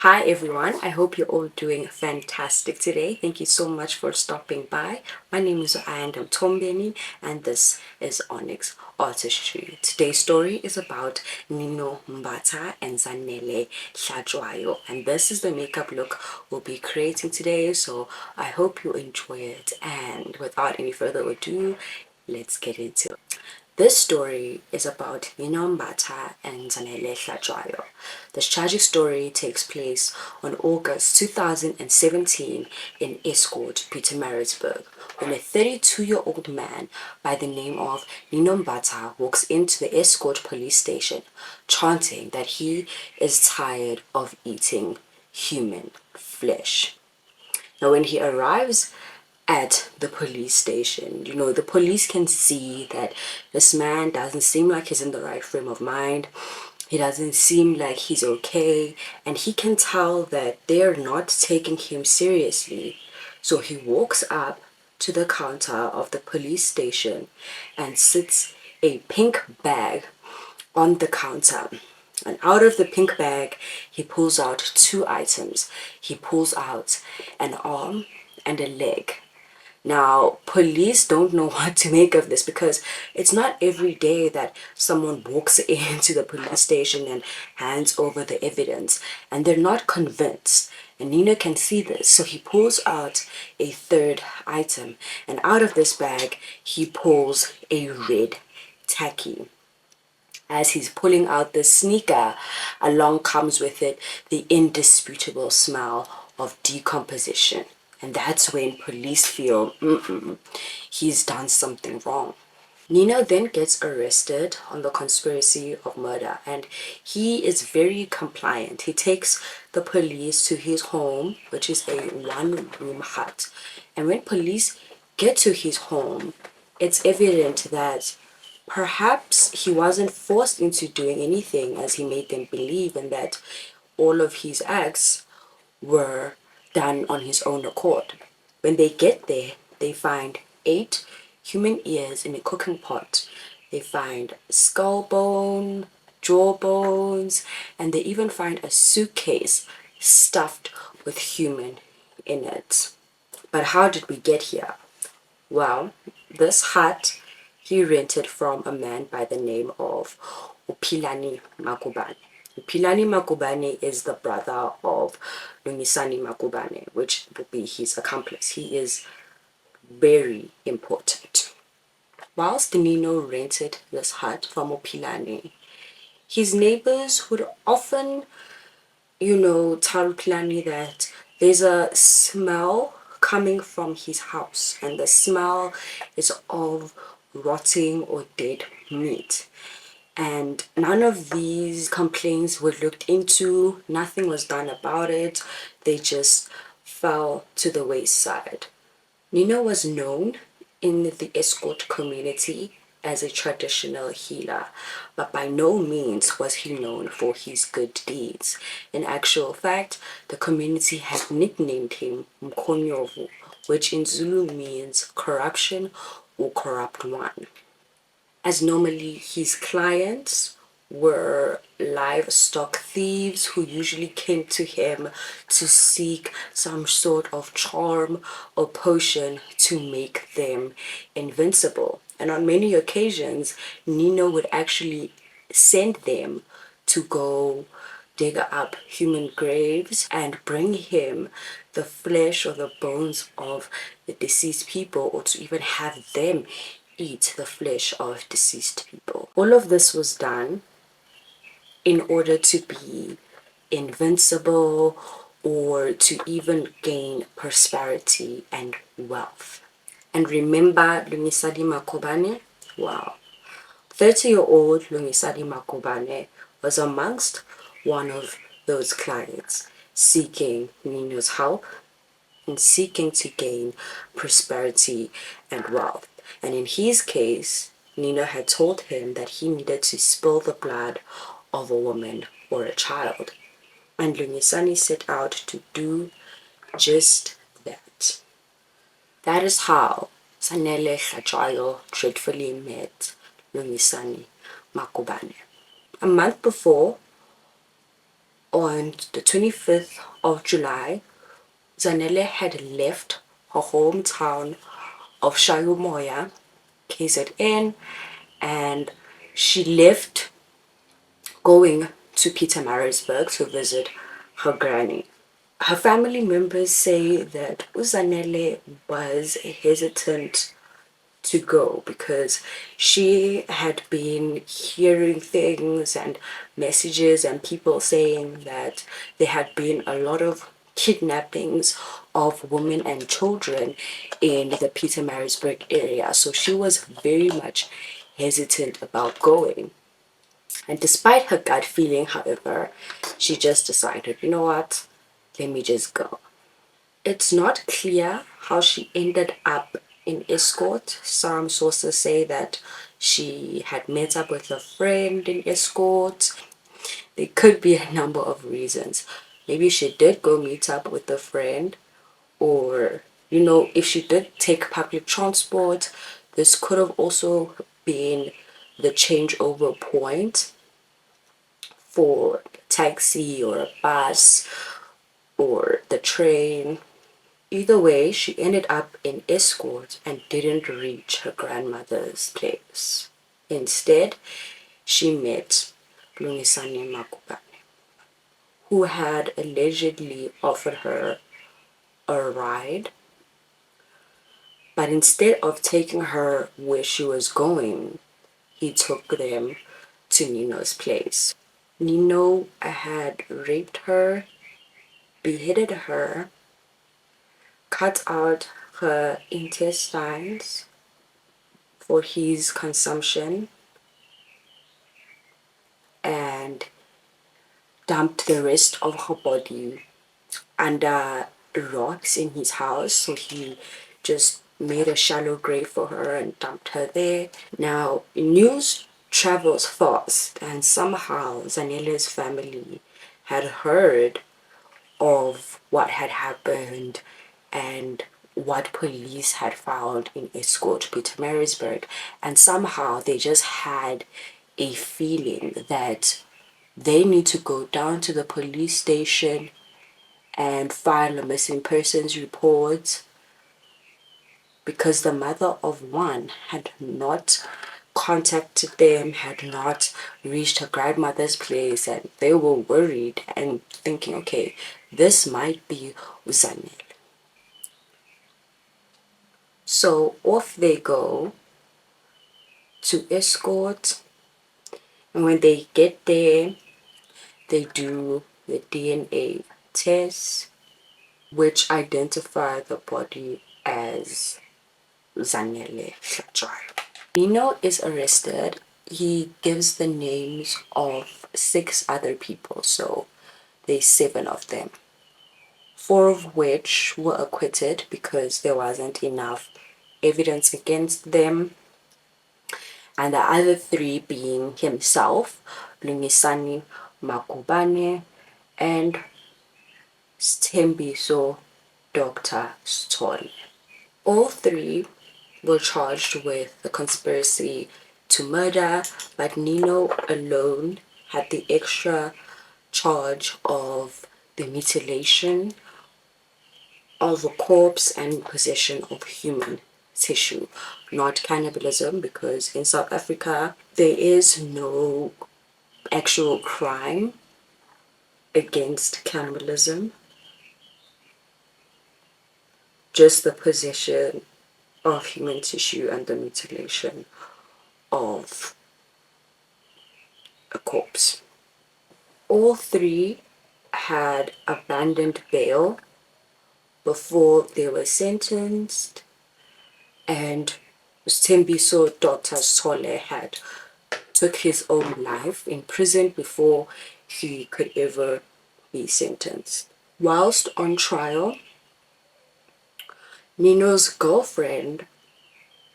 Hi everyone, I hope you're all doing fantastic today. Thank you so much for stopping by. My name is Ayandam Tombeni and this is Onyx Artistry. Today's story is about Nino, Mbatha and Zanele Hlatsbwayo, and this is the makeup look we'll be creating today, so I hope you enjoy it. And without any further ado, let's get into it. This story is about Nino Mbatha and Zanele Hlatsbwayo. This tragic story takes place on August 2017 in Escort, Pietermaritzburg, when a 32-year-old man by the name of Nino Mbatha walks into the Escort police station, chanting that he is tired of eating human flesh. Now, when he arrives at the police station, the police can see that this man doesn't seem like he's in the right frame of mind. He doesn't seem like he's okay, and he can tell that they're not taking him seriously. So he walks up to the counter of the police station and sits a pink bag on the counter. And out of the pink bag, he pulls out two items. He pulls out an arm and a leg. Now, police don't know what to make of this because it's not every day that someone walks into the police station and hands over the evidence and they're not convinced. And Nino can see this, so he pulls out a third item, and out of this bag, he pulls a red tacky. As he's pulling out the sneaker, along comes with it the indisputable smell of decomposition. And that's when police feel, he's done something wrong. Nino then gets arrested on the conspiracy of murder, and he is very compliant. He takes the police to his home, which is a one-room hut. And when police get to his home, it's evident that perhaps he wasn't forced into doing anything as he made them believe, and that all of his acts were done on his own accord. When they get there, they find 8 human ears in a cooking pot. They find skull bone, jaw bones, and they even find a suitcase stuffed with human in it. But how did we get here? Well, this hut he rented from a man by the name of Magubane. Magubane is the brother of Lungisani Magubane, which would be his accomplice. He is very important. Whilst Nino rented this hut from Opilani, his neighbors would often, tell Opilani that there's a smell coming from his house, and the smell is of rotting or dead meat. And none of these complaints were looked into, nothing was done about it, they just fell to the wayside. Nino was known in the Escort community as a traditional healer, but by no means was he known for his good deeds. In actual fact, the community had nicknamed him Mkhonyovu, which in Zulu means corruption or corrupt one, as normally his clients were livestock thieves who usually came to him to seek some sort of charm or potion to make them invincible. And on many occasions, Nino would actually send them to go dig up human graves and bring him the flesh or the bones of the deceased people, or to even have them eat the flesh of deceased people. All of this was done in order to be invincible or to even gain prosperity and wealth. And remember Lungisani Magubane? Wow. 30-year-old Lungisani Magubane was amongst one of those clients seeking Nino's help and seeking to gain prosperity and wealth. And in his case, Nino had told him that he needed to spill the blood of a woman or a child. And Lungisani set out to do just that. That is how Zanele Hlatsbwayo dreadfully met Lungisani Magubane. A month before On the 25th of July, Zanele had left her hometown of Shayumoya, KZN, and she left going to Pietermaritzburg to visit her granny. Her family members say that Uzanele was hesitant to go because she had been hearing things and messages and people saying that there had been a lot of kidnappings of women and children in the Pietermaritzburg area. So she was very much hesitant about going. And despite her gut feeling, however, she just decided, you know what, let me just go. It's not clear how she ended up in escort. Some sources say that she had met up with a friend in escort. There could be a number of reasons. Maybe she did go meet up with a friend, or, if she did take public transport, this could have also been the changeover point for a taxi or a bus or the train. Either way, she ended up in escort and didn't reach her grandmother's place. Instead, she met Lungisani Magubane, who had allegedly offered her a ride, but instead of taking her where she was going, he took them to Nino's place. Nino had raped her, beheaded her, cut out her intestines for his consumption, and dumped the rest of her body under rocks in his house. So he just made a shallow grave for her and dumped her there. Now, news travels fast, and somehow Zanele's family had heard of what had happened and what police had found in Escort, Pietermaritzburg, and somehow they just had a feeling that they need to go down to the police station and file a missing persons report, because the mother of one had not contacted them, had not reached her grandmother's place, and they were worried and thinking, okay, this might be Uzanele. So off they go to escort, and when they get there, they do the DNA test, which identify the body as Zanele Hlatsbwayo. Nino is arrested. He gives the names of 6 other people, so there's 7 of them. 4 of which were acquitted because there wasn't enough evidence against them, and the other 3 being himself, Lungisani, Magubane, and Sthembiso Dr. Stoll. All 3 were charged with the conspiracy to murder, but Nino alone had the extra charge of the mutilation of a corpse and possession of human tissue, not cannibalism, because in South Africa there is no actual crime against cannibalism, just the possession of human tissue and the mutilation of a corpse. All 3 had abandoned bail before they were sentenced, and Sthembiso Dr. Sole had took his own life in prison before he could ever be sentenced. Whilst on trial, Nino's girlfriend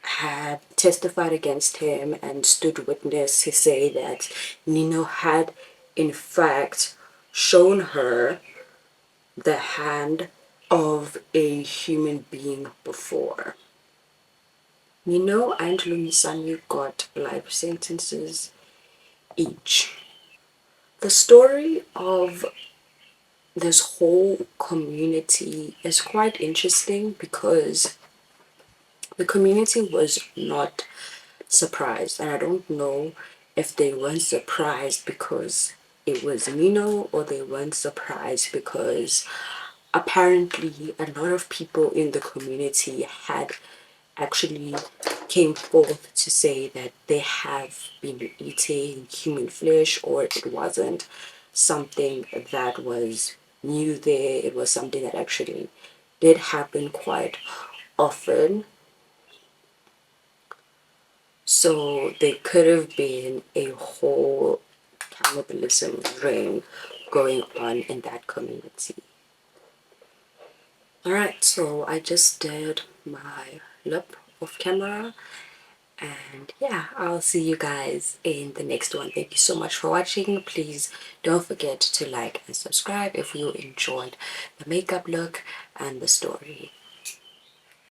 had testified against him and stood witness to say that Nino had in fact shown her the hand of a human being before. Nino and Lungisani got life sentences each. The story of this whole community is quite interesting because the community was not surprised, and I don't know if they weren't surprised because it was Nino, or they weren't surprised because apparently a lot of people in the community had actually came forth to say that they have been eating human flesh, or it wasn't something that was new there. It was something that actually did happen quite often. So there could have been a whole cannibalism ring going on in that community. Alright, so I just did my lip off camera, and yeah, I'll see you guys in the next one. Thank you so much for watching. Please don't forget to like and subscribe if you enjoyed the makeup look and the story.